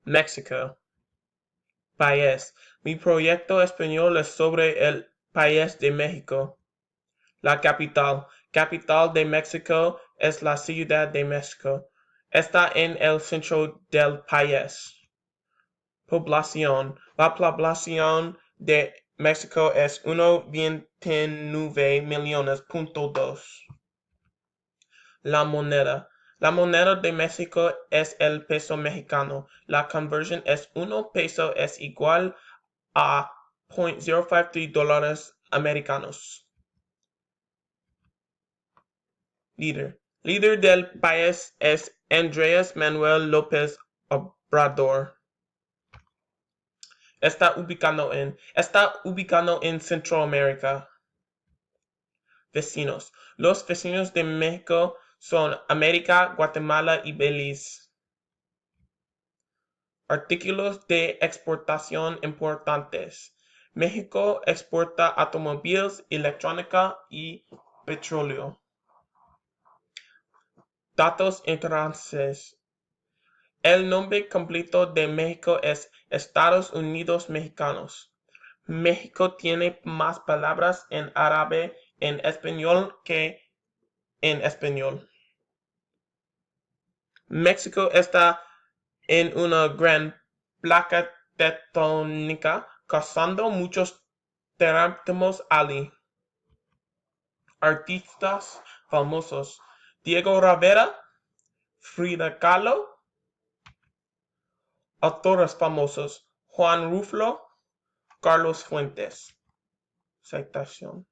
México. País. Mi proyecto español es sobre el país de México. La capital. Capital de México es la Ciudad de México. Está en el centro del país. Población. La población de México es 1,29 millones. La moneda. La moneda de México es el peso mexicano. La conversión es 1 peso es igual a $0.053 americanos. Líder. Líder del país es Andrés Manuel López Obrador. Está ubicado en Centroamérica. Vecinos. Los vecinos de México son América, Guatemala y Belice. Artículos de exportación importantes. México exporta automóviles, electrónica y petróleo. Datos internacionales. El nombre completo de México es Estados Unidos Mexicanos. México tiene más palabras en árabe en español que en español. México está en una gran placa tectónica causando muchos terremotos allí. Artistas famosos. Diego Rivera, Frida Kahlo. Autores famosos: Juan Rulfo, Carlos Fuentes. Citación.